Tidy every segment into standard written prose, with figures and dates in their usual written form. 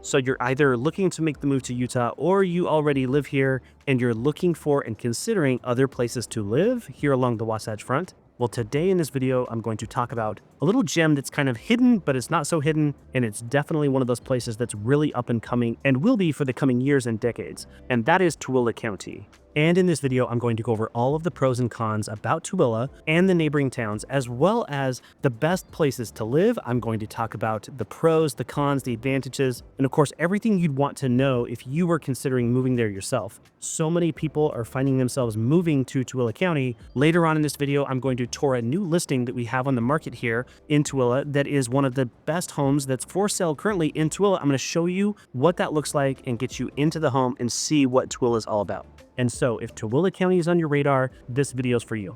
So you're either looking to make the move to Utah or you already live here and you're looking for and considering other places to live here along the Wasatch Front. Well, today in this video, I'm going to talk about a little gem that's kind of hidden, but it's not so hidden, and it's definitely one of those places that's really up and coming and will be for the coming years and decades, and that is Tooele County. And in this video, I'm going to go over all of the pros and cons about Tooele and the neighboring towns, as well as the best places to live. I'm going to talk about the pros, the cons, the advantages, and of course, everything you'd want to know if you were considering moving there yourself. So many people are finding themselves moving to Tooele County. Later on in this video, I'm going to tour a new listing that we have on the market here in Tooele that is one of the best homes that's for sale currently in Tooele. I'm going to show you what that looks like and get you into the home and see what Tooele is all about. And so if Tooele County is on your radar, this video is for you.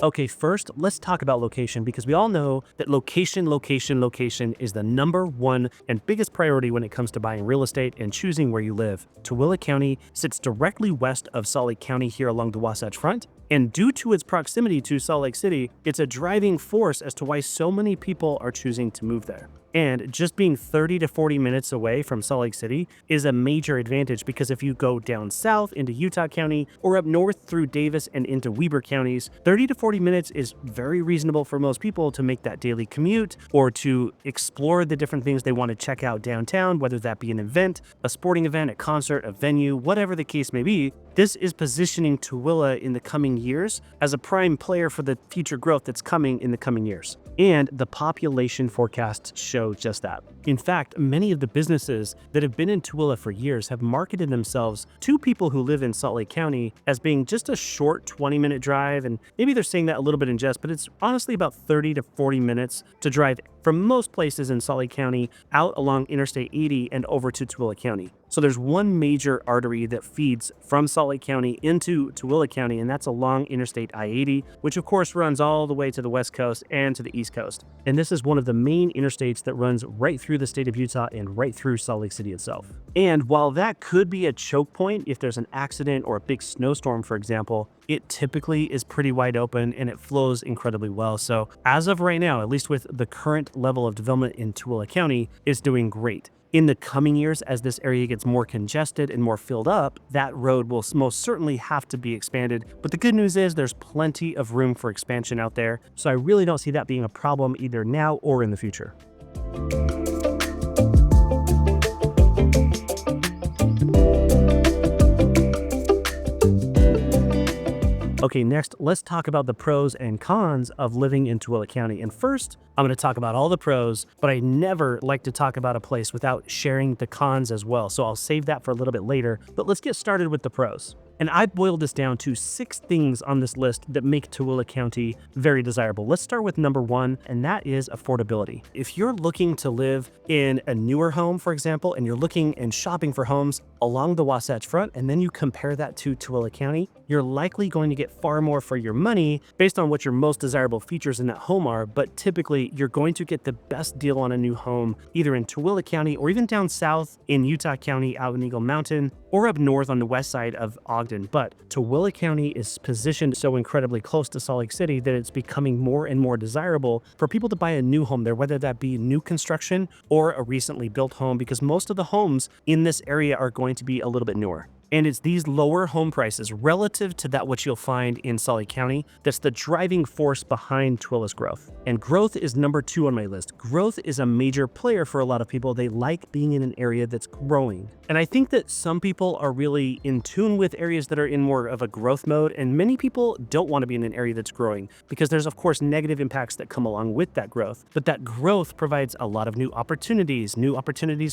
Okay, first, let's talk about location, because we all know that location is the #1 and biggest priority when it comes to buying real estate and choosing where you live. Tooele County sits directly west of Salt Lake County here along the Wasatch Front, and due to its proximity to Salt Lake City, it's a driving force as to why so many people are choosing to move there. And just being 30 to 40 minutes away from Salt Lake City is a major advantage, because if you go down south into Utah County or up north through Davis and into Weber counties, 30 to 40 minutes is very reasonable for most people to make that daily commute or to explore the different things they want to check out downtown, whether that be an event, a sporting event, a concert, a venue, whatever the case may be. This is positioning Tooele in the coming years as a prime player for the future growth that's coming in the coming years. And the population forecasts show just that. In fact, many of the businesses that have been in Tooele for years have marketed themselves to people who live in Salt Lake County as being just a short 20-minute drive, and maybe they're saying that a little bit in jest, but it's honestly about 30 to 40 minutes to drive from most places in Salt Lake County out along Interstate 80 and over to Tooele County. So there's one major artery that feeds from Salt Lake County into Tooele County, and that's along Interstate I-80, which of course runs all the way to the West Coast and to the East Coast. And this is one of the main interstates that runs right through the state of Utah and right through Salt Lake City itself. And while that could be a choke point if there's an accident or a big snowstorm, for example, it typically is pretty wide open and it flows incredibly well. So as of right now, at least with the current level of development in Tooele County, is doing great. In the coming years, as this area gets more congested and more filled up, that road will most certainly have to be expanded. But the good news is there's plenty of room for expansion out there. So I really don't see that being a problem either now or in the future. Okay, next, let's talk about the pros and cons of living in Tooele County. And first, I'm going to talk about all the pros, but I never like to talk about a place without sharing the cons as well. So I'll save that for a little bit later, but let's get started with the pros. And I boiled this down to 6 things on this list that make Tooele County very desirable. Let's start with #1, and that is affordability. If you're looking to live in a newer home, for example, and you're looking and shopping for homes along the Wasatch Front, and then you compare that to Tooele County, you're likely going to get far more for your money based on what your most desirable features in that home are. But typically, you're going to get the best deal on a new home either in Tooele County or even down south in Utah County out in Eagle Mountain, or up north on the west side of Ogden. But Tooele County is positioned so incredibly close to Salt Lake City that it's becoming more and more desirable for people to buy a new home there, whether that be new construction or a recently built home, because most of the homes in this area are going to be a little bit newer. And it's these lower home prices relative to that what you'll find in Salt Lake County that's the driving force behind Tooele's growth. And growth is #2 on my list. Growth is a major player for a lot of people. They like being in an area that's growing. And I think that some people are really in tune with areas that are in more of a growth mode, and many people don't want to be in an area that's growing because there's of course negative impacts that come along with that growth. But that growth provides a lot of new opportunities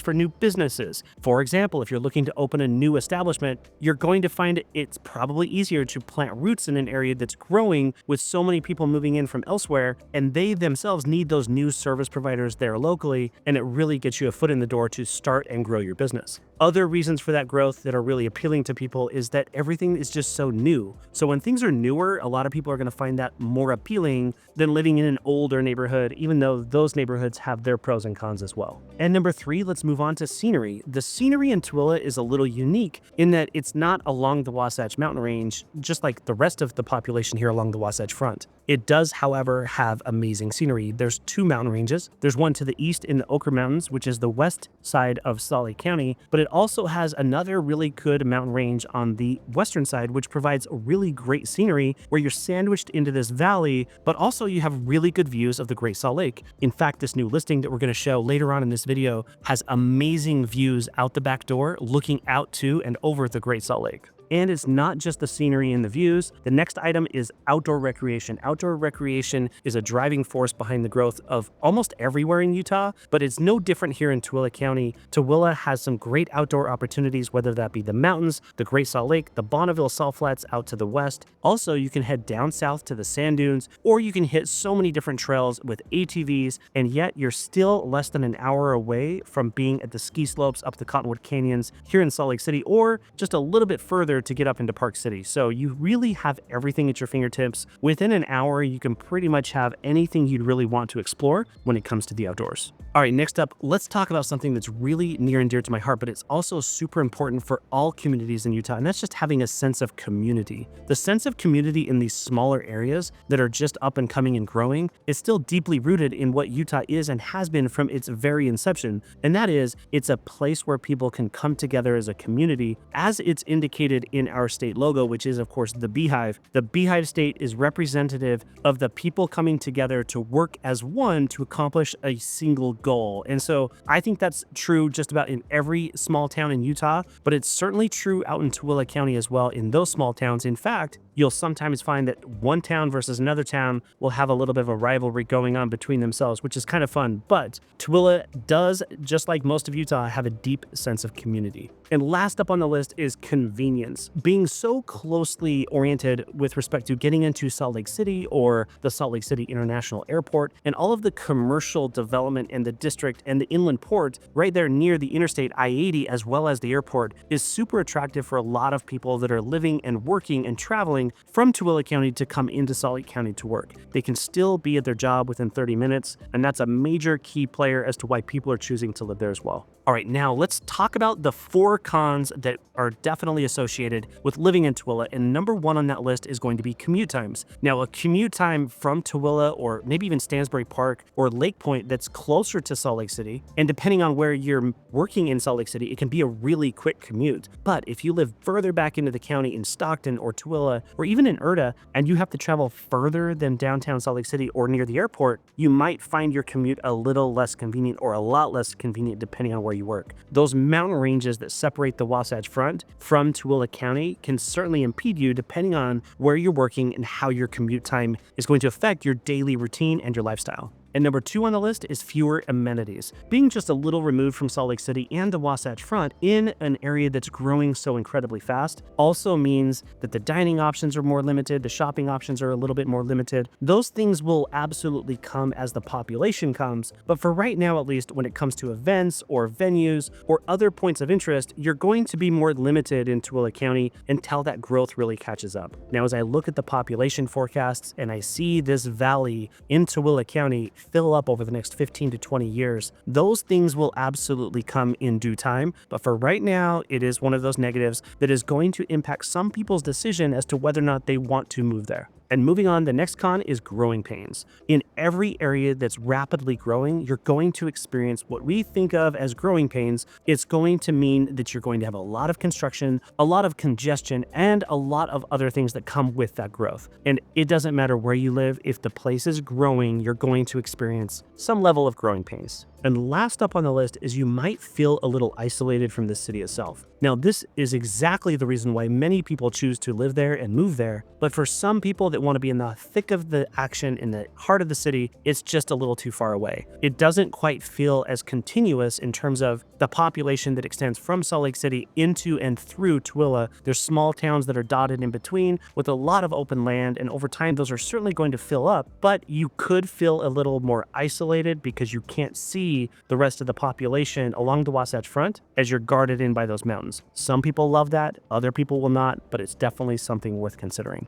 for new businesses. For example, if you're looking to open a new establishment, you're going to find it's probably easier to plant roots in an area that's growing with so many people moving in from elsewhere, and they themselves need those new service providers there locally, and it really gets you a foot in the door to start and grow your business. Other reasons for that growth that are really appealing to people is that everything is just so new. So when things are newer, a lot of people are going to find that more appealing than living in an older neighborhood, even though those neighborhoods have their pros and cons as well. And number 3, let's move on to scenery. The scenery in Tooele is a little unique in that it's not along the Wasatch Mountain Range, just like the rest of the population here along the Wasatch Front. It does, however, have amazing scenery. There's 2 mountain ranges. There's one to the east in the Ochre Mountains, which is the west side of Tooele County, but it also has another really good mountain range on the western side, which provides really great scenery where you're sandwiched into this valley, but also you have really good views of the Great Salt Lake. In fact, this new listing that we're going to show later on in this video has amazing views out the back door, looking out to and over the Great Salt Lake. And it's not just the scenery and the views. The next item is outdoor recreation. Outdoor recreation is a driving force behind the growth of almost everywhere in Utah, but it's no different here in Tooele County. Tooele has some great outdoor opportunities, whether that be the mountains, the Great Salt Lake, the Bonneville Salt Flats out to the west. Also, you can head down south to the sand dunes, or you can hit so many different trails with ATVs, and yet you're still less than an hour away from being at the ski slopes up the Cottonwood Canyons here in Salt Lake City, or just a little bit further to get up into Park City. So you really have everything at your fingertips. Within an hour, you can pretty much have anything you'd really want to explore when it comes to the outdoors. All right, next up, let's talk about something that's really near and dear to my heart, but it's also super important for all communities in Utah, and that's just having a sense of community. The sense of community in these smaller areas that are just up and coming and growing is still deeply rooted in what Utah is and has been from its very inception, and that is, it's a place where people can come together as a community, as it's indicated in our state logo, which is, of course, the beehive. The beehive state is representative of the people coming together to work as one to accomplish a single goal. And so I think that's true just about in every small town in Utah, but it's certainly true out in Tooele County as well in those small towns. In fact, you'll sometimes find that one town versus another town will have a little bit of a rivalry going on between themselves, which is kind of fun. But Tooele does, just like most of Utah, have a deep sense of community. And last up on the list is convenience. Being so closely oriented with respect to getting into Salt Lake City or the Salt Lake City International Airport and all of the commercial development in the district and the inland port right there near the Interstate I-80 as well as the airport is super attractive for a lot of people that are living and working and traveling from Tooele County to come into Salt Lake County to work. They can still be at their job within 30 minutes, and that's a major key player as to why people are choosing to live there as well. All right, now let's talk about the 4 cons that are definitely associated with living in Tooele, and number 1 on that list is going to be commute times. Now, a commute time from Tooele or maybe even Stansbury Park or Lake Point that's closer to Salt Lake City, and depending on where you're working in Salt Lake City, it can be a really quick commute. But if you live further back into the county in Stockton or Tooele or even in Erta, and you have to travel further than downtown Salt Lake City or near the airport, you might find your commute a little less convenient or a lot less convenient depending on where you work. Those mountain ranges that separate the Wasatch Front from Tooele County can certainly impede you depending on where you're working and how your commute time is going to affect your daily routine and your lifestyle. And number 2 on the list is fewer amenities. Being just a little removed from Salt Lake City and the Wasatch Front in an area that's growing so incredibly fast also means that the dining options are more limited, the shopping options are a little bit more limited. Those things will absolutely come as the population comes, but for right now at least, when it comes to events or venues or other points of interest, you're going to be more limited in Tooele County until that growth really catches up. Now, as I look at the population forecasts and I see this valley in Tooele County fill up over the next 15 to 20 years, those things will absolutely come in due time. But for right now, it is one of those negatives that is going to impact some people's decision as to whether or not they want to move there. And moving on, the next con is growing pains. In every area that's rapidly growing, you're going to experience what we think of as growing pains. It's going to mean that you're going to have a lot of construction, a lot of congestion, and a lot of other things that come with that growth. And it doesn't matter where you live, if the place is growing, you're going to experience some level of growing pains. And last up on the list is you might feel a little isolated from the city itself. Now, this is exactly the reason why many people choose to live there and move there, but for some people that want to be in the thick of the action in the heart of the city, it's just a little too far away. It doesn't quite feel as continuous in terms of the population that extends from Salt Lake City into and through Tooele. There's small towns that are dotted in between with a lot of open land, and over time those are certainly going to fill up, but you could feel a little more isolated because you can't see the rest of the population along the Wasatch Front as you're guarded in by those mountains. Some people love that, other people will not, but it's definitely something worth considering.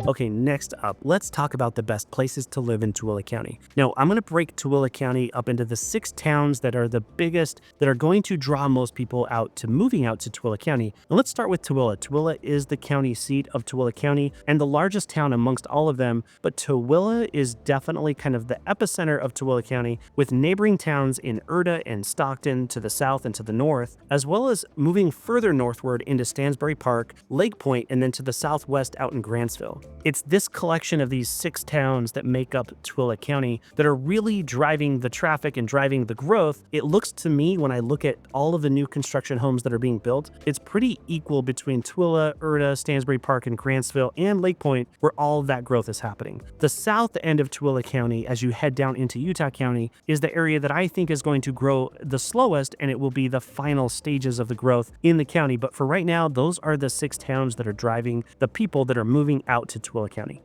Okay, next up, let's talk about the best places to live in Tooele County. Now, I'm going to break Tooele County up into the 6 towns that are the biggest, that are going to draw most people out to moving out to Tooele County. And let's start with Tooele. Tooele is the county seat of Tooele County and the largest town amongst all of them, but Tooele is definitely kind of the epicenter of Tooele County, with neighboring towns in Erda and Stockton to the south and to the north, as well as moving further northward into Stansbury Park, Lake Point, and then to the southwest out in Grantsville. It's this collection of these 6 towns that make up Tooele County that are really driving the traffic and driving the growth. It looks to me, when I look at all of the new construction homes that are being built, it's pretty equal between Tooele, Erda, Stansbury Park, and Grantsville, and Lake Point, where all of that growth is happening. The south end of Tooele County, as you head down into Utah County, is the area that I think is going to grow the slowest, and it will be the final stages of the growth in the county. But for right now, those are the 6 towns that are driving the people that are moving out to Tooele County.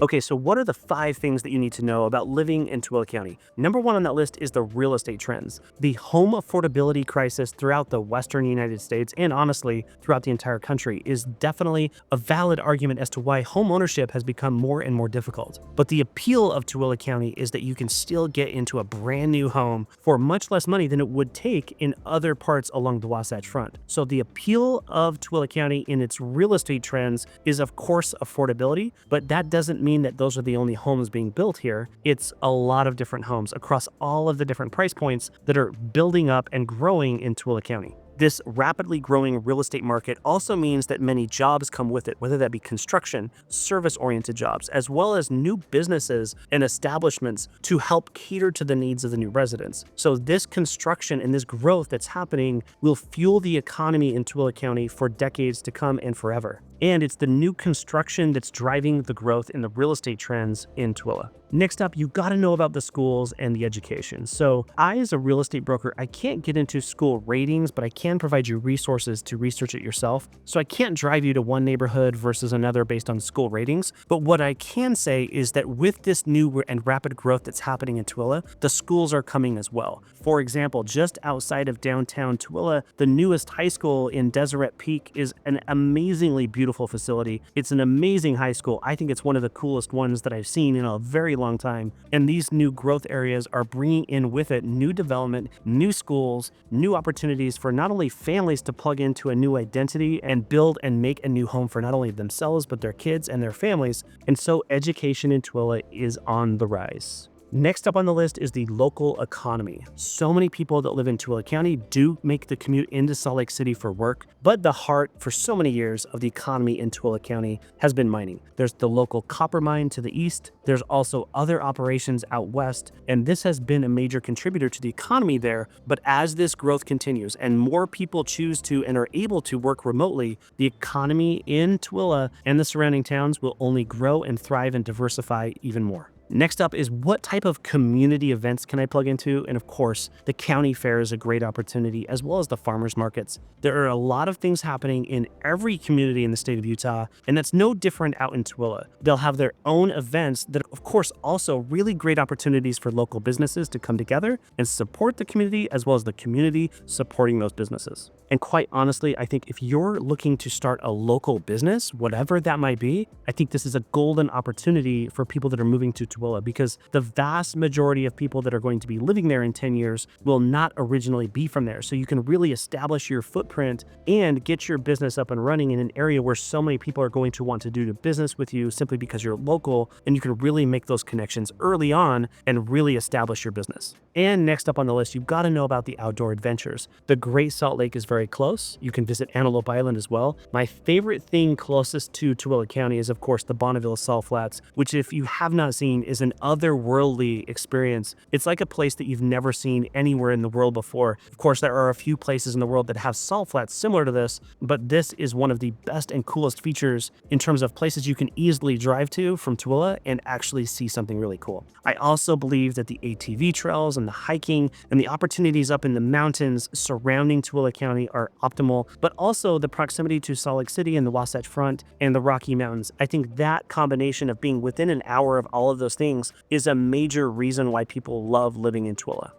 Okay, so what are the 5 things that you need to know about living in Tooele County? Number 1 on that list is the real estate trends. The home affordability crisis throughout the western United States, and honestly, throughout the entire country, is definitely a valid argument as to why home ownership has become more and more difficult. But the appeal of Tooele County is that you can still get into a brand new home for much less money than it would take in other parts along the Wasatch Front. So the appeal of Tooele County in its real estate trends is, of course, affordability, but that doesn't mean that those are the only homes being built here. It's a lot of different homes across all of the different price points that are building up and growing in Tooele County. This rapidly growing real estate market also means that many jobs come with it, whether that be construction, service-oriented jobs, as well as new businesses and establishments to help cater to the needs of the new residents. So this construction and this growth that's happening will fuel the economy in Tooele County for decades to come and forever. And it's the new construction that's driving the growth in the real estate trends in Tooele. Next up, you got to know about the schools and the education. So I, as a real estate broker, I can't get into school ratings, but I can provide you resources to research it yourself. So I can't drive you to one neighborhood versus another based on school ratings. But what I can say is that with this new and rapid growth that's happening in Tooele, the schools are coming as well. For example, just outside of downtown Tooele, the newest high school in Deseret Peak is an amazingly beautiful facility. It's an amazing high school. I think it's one of the coolest ones that I've seen in a very long time. And these new growth areas are bringing in with it new development, new schools, new opportunities for not only families to plug into a new identity and build and make a new home for not only themselves, but their kids and their families. And so education in Tooele is on the rise. Next up on the list is the local economy. So many people that live in Tooele County do make the commute into Salt Lake City for work, but the heart for so many years of the economy in Tooele County has been mining. There's the local copper mine to the east. There's also other operations out west, and this has been a major contributor to the economy there. But as this growth continues and more people choose to and are able to work remotely, the economy in Tooele and the surrounding towns will only grow and thrive and diversify even more. Next up is what type of community events can I plug into? And of course, the county fair is a great opportunity, as well as the farmers markets. There are a lot of things happening in every community in the state of Utah, and that's no different out in Tooele. They'll have their own events that, of course, also really great opportunities for local businesses to come together and support the community, as well as the community supporting those businesses. And quite honestly, I think if you're looking to start a local business, whatever that might be, I think this is a golden opportunity for people that are moving to Tooele Tooele, because the vast majority of people that are going to be living there in 10 years will not originally be from there. So you can really establish your footprint and get your business up and running in an area where so many people are going to want to do business with you simply because you're local, and you can really make those connections early on and really establish your business. And next up on the list, you've got to know about the outdoor adventures. The Great Salt Lake is very close. You can visit Antelope Island as well. My favorite thing closest to Tooele County is, of course, the Bonneville Salt Flats, which, if you have not seen, is an otherworldly experience. It's like a place that you've never seen anywhere in the world before. Of course, there are a few places in the world that have salt flats similar to this, but this is one of the best and coolest features in terms of places you can easily drive to from Tooele and actually see something really cool. I also believe that the ATV trails and the hiking and the opportunities up in the mountains surrounding Tooele County are optimal, but also the proximity to Salt Lake City and the Wasatch Front and the Rocky Mountains. I think that combination of being within an hour of all of those things is a major reason why people love living in Tooele.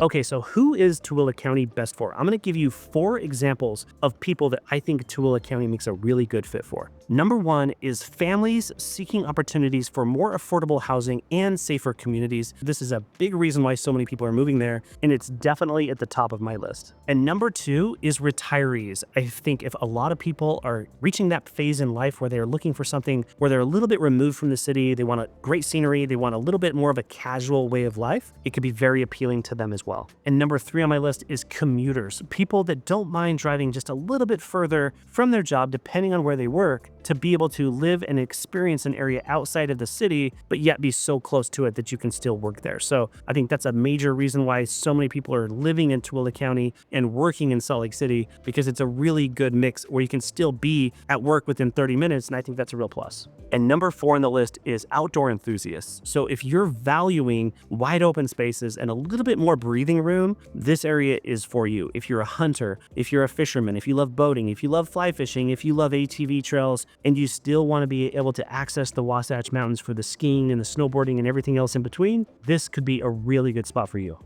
Okay, so who is Tooele County best for? I'm going to give you 4 examples of people that I think Tooele County makes a really good fit for. Number 1 is families seeking opportunities for more affordable housing and safer communities. This is a big reason why so many people are moving there, and it's definitely at the top of my list. And number 2 is retirees. I think if a lot of people are reaching that phase in life where they're looking for something where they're a little bit removed from the city, they want a great scenery, they want a little bit more of a casual way of life, it could be very appealing to them as well. And number 3 on my list is commuters, people that don't mind driving just a little bit further from their job, depending on where they work, to be able to live and experience an area outside of the city, but yet be so close to it that you can still work there. So I think that's a major reason why so many people are living in Tooele County and working in Salt Lake City, because it's a really good mix where you can still be at work within 30 minutes, and I think that's a real plus. And number 4 on the list is outdoor enthusiasts. So if you're valuing wide open spaces and a little bit more breathing room, this area is for you. If you're a hunter, if you're a fisherman, if you love boating, if you love fly fishing, if you love ATV trails, and you still want to be able to access the Wasatch Mountains for the skiing and the snowboarding and everything else in between, this could be a really good spot for you.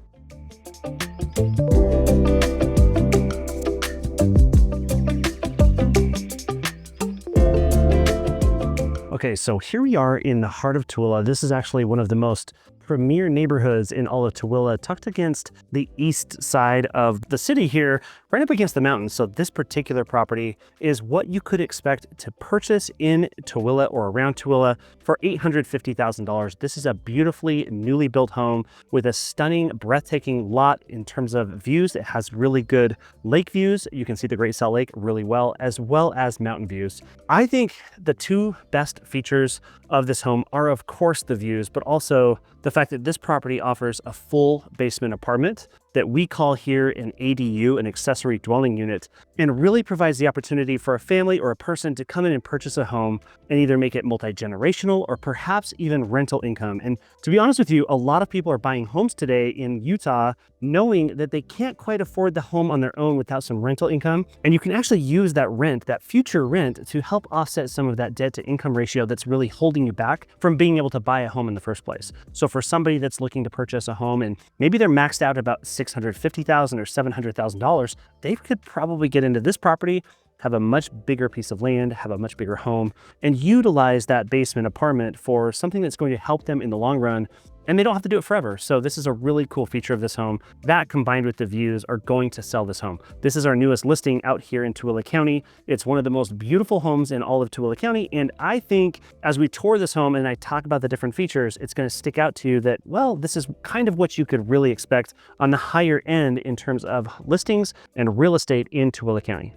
Okay, so here we are in the heart of Tooele. This is actually one of the most premier neighborhoods in all of Tooele, tucked against the east side of the city here, right up against the mountains. So this particular property is what you could expect to purchase in Tooele or around Tooele for $850,000. This is a beautifully newly built home with a stunning, breathtaking lot in terms of views. It has really good lake views. You can see the Great Salt Lake really well as mountain views. I think the 2 best features of this home are, of course, the views, but also the fact that this property offers a full basement apartment that we call here an ADU, an accessory dwelling unit, and really provides the opportunity for a family or a person to come in and purchase a home and either make it multi-generational or perhaps even rental income. And to be honest with you, a lot of people are buying homes today in Utah knowing that they can't quite afford the home on their own without some rental income. And you can actually use that rent, that future rent, to help offset some of that debt to income ratio that's really holding you back from being able to buy a home in the first place. So for somebody that's looking to purchase a home and maybe they're maxed out about $650,000 or $700,000, they could probably get into this property, have a much bigger piece of land, have a much bigger home, and utilize that basement apartment for something that's going to help them in the long run, and they don't have to do it forever. So this is a really cool feature of this home. That combined with the views are going to sell this home. This is our newest listing out here in Tooele County. It's one of the most beautiful homes in all of Tooele County. And I think as we tour this home and I talk about the different features, it's going to stick out to you that, well, this is kind of what you could really expect on the higher end in terms of listings and real estate in Tooele County.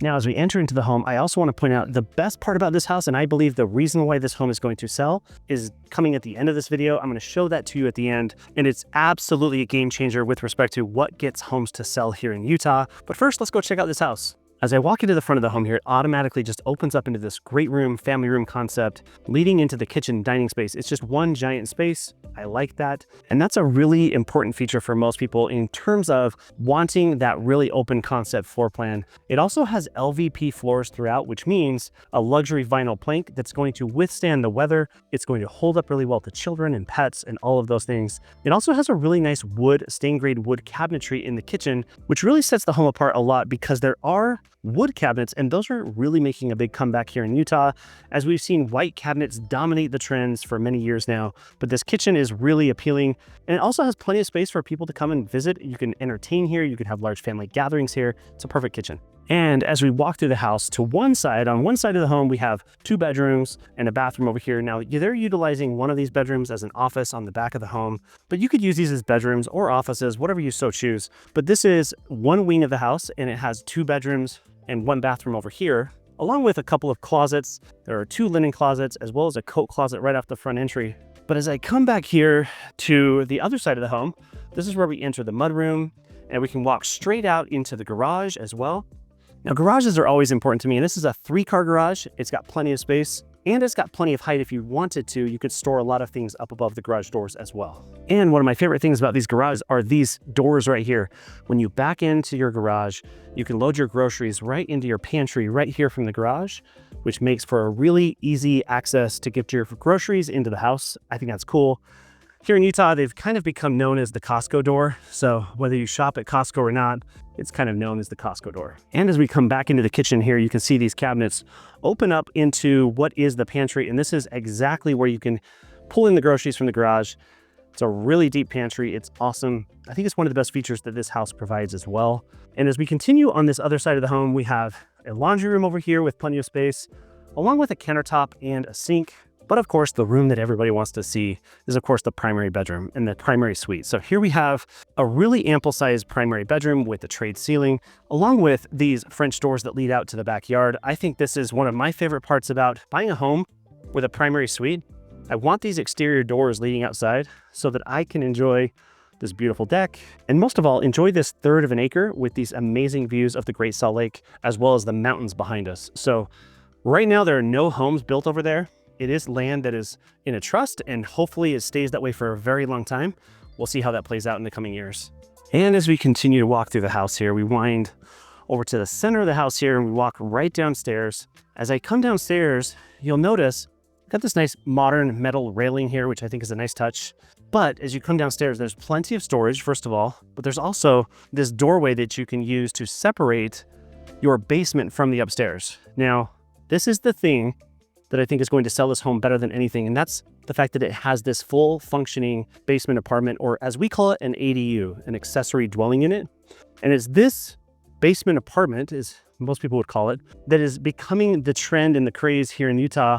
Now, as we enter into the home, I also want to point out the best part about this house, and I believe the reason why this home is going to sell, is coming at the end of this video. I'm going to show that to you at the end, and it's absolutely a game changer with respect to what gets homes to sell here in Utah. But first, let's go check out this house. As I walk into the front of the home here, it automatically just opens up into this great room, family room concept, leading into the kitchen dining space. It's just one giant space. I like that. And that's a really important feature for most people in terms of wanting that really open concept floor plan. It also has LVP floors throughout, which means a luxury vinyl plank that's going to withstand the weather. It's going to hold up really well to children and pets and all of those things. It also has a really nice wood, stained grade wood cabinetry in the kitchen, which really sets the home apart a lot because there are wood cabinets, and those are really making a big comeback here in Utah, as we've seen white cabinets dominate the trends for many years now. But this kitchen is really appealing, and it also has plenty of space for people to come and visit. You can entertain here, you can have large family gatherings here. It's a perfect kitchen. And as we walk through the house, on one side of the home, we have 2 bedrooms and a bathroom over here. Now, they're utilizing one of these bedrooms as an office on the back of the home, but you could use these as bedrooms or offices, whatever you so choose. But this is one wing of the house, and it has 2 bedrooms and 1 bathroom over here, along with a couple of closets. There are 2 linen closets, as well as a coat closet right off the front entry. But as I come back here to the other side of the home, this is where we enter the mudroom, and we can walk straight out into the garage as well. Now, garages are always important to me, and this is a 3-car garage. It's got plenty of space, and it's got plenty of height. If you wanted to, you could store a lot of things up above the garage doors as well. And one of my favorite things about these garages are these doors right here. When you back into your garage, you can load your groceries right into your pantry right here from the garage, which makes for a really easy access to get your groceries into the house. I think that's cool. Here in Utah, they've kind of become known as the Costco door. So whether you shop at Costco or not, it's kind of known as the Costco door. And as we come back into the kitchen here, you can see these cabinets open up into what is the pantry. And this is exactly where you can pull in the groceries from the garage. It's a really deep pantry. It's awesome. I think it's one of the best features that this house provides as well. And as we continue on this other side of the home, we have a laundry room over here with plenty of space, along with a countertop and a sink. But of course, the room that everybody wants to see is, of course, the primary bedroom and the primary suite. So here we have a really ample sized primary bedroom with a trade ceiling, along with these French doors that lead out to the backyard. I think this is one of my favorite parts about buying a home with a primary suite. I want these exterior doors leading outside so that I can enjoy this beautiful deck, and most of all, enjoy this 1/3 of an acre with these amazing views of the Great Salt Lake, as well as the mountains behind us. So right now, there are no homes built over there. It is land that is in a trust, and hopefully it stays that way for a very long time. We'll see how that plays out in the coming years. And as we continue to walk through the house here, we wind over to the center of the house here, and we walk right downstairs. As I come downstairs, you'll notice I've got this nice modern metal railing here, which I think is a nice touch. But as you come downstairs, there's plenty of storage, first of all, but there's also this doorway that you can use to separate your basement from the upstairs. Now, this is the thing that I think is going to sell this home better than anything, and that's the fact that it has this full functioning basement apartment, or as we call it, an ADU, an accessory dwelling unit. And it's this basement apartment, as most people would call it, that is becoming the trend and the craze here in Utah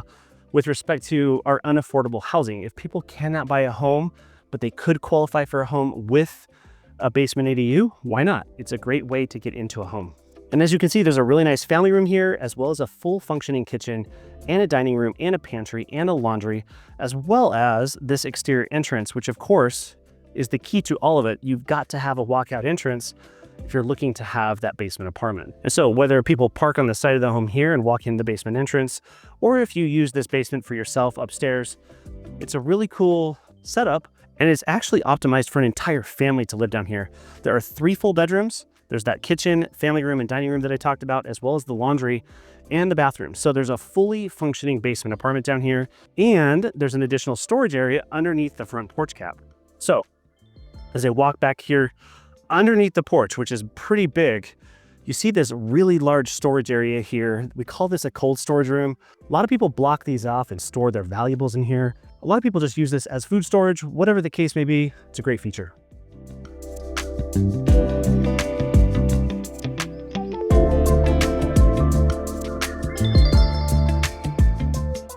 with respect to our unaffordable housing. If people cannot buy a home, but they could qualify for a home with a basement ADU, why not? It's a great way to get into a home. And as you can see, there's a really nice family room here, as well as a full functioning kitchen and a dining room and a pantry and a laundry, as well as this exterior entrance, which of course is the key to all of it. You've got to have a walkout entrance if you're looking to have that basement apartment. And so whether people park on the side of the home here and walk in the basement entrance, or if you use this basement for yourself upstairs, it's a really cool setup, and it's actually optimized for an entire family to live down here. There are 3 full bedrooms. There's that kitchen, family room, and dining room that I talked about, as well as the laundry and the bathroom. So there's a fully functioning basement apartment down here, and there's an additional storage area underneath the front porch cap. So as I walk back here underneath the porch, which is pretty big, you see this really large storage area here. We call this a cold storage room. A lot of people block these off and store their valuables in here. A lot of people just use this as food storage. Whatever the case may be, it's a great feature.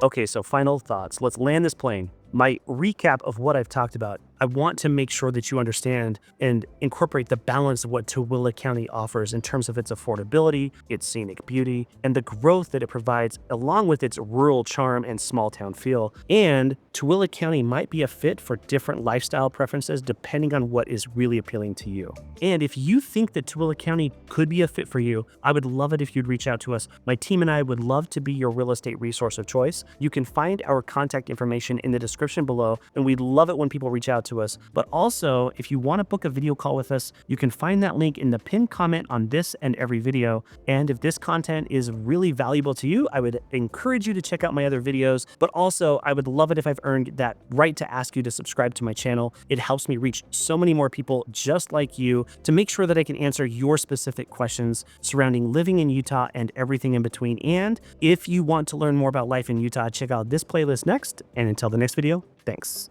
Okay, so final thoughts. Let's land this plane. my recap of what I've talked about, I want to make sure that you understand and incorporate the balance of what Tooele County offers in terms of its affordability, its scenic beauty, and the growth that it provides, along with its rural charm and small town feel. And Tooele County might be a fit for different lifestyle preferences depending on what is really appealing to you. And if you think that Tooele County could be a fit for you, I would love it if you'd reach out to us. My team and I would love to be your real estate resource of choice. You can find our contact information in the description below, and we'd love it when people reach out to us. But also, if you want to book a video call with us, you can find that link in the pinned comment on this and every video. And if this content is really valuable to you, I would encourage you to check out my other videos. But also, I would love it if I've earned that right to ask you to subscribe to my channel. It helps me reach so many more people just like you to make sure that I can answer your specific questions surrounding living in Utah and everything in between. And if you want to learn more about life in Utah, check out this playlist next. And until the next video, thanks.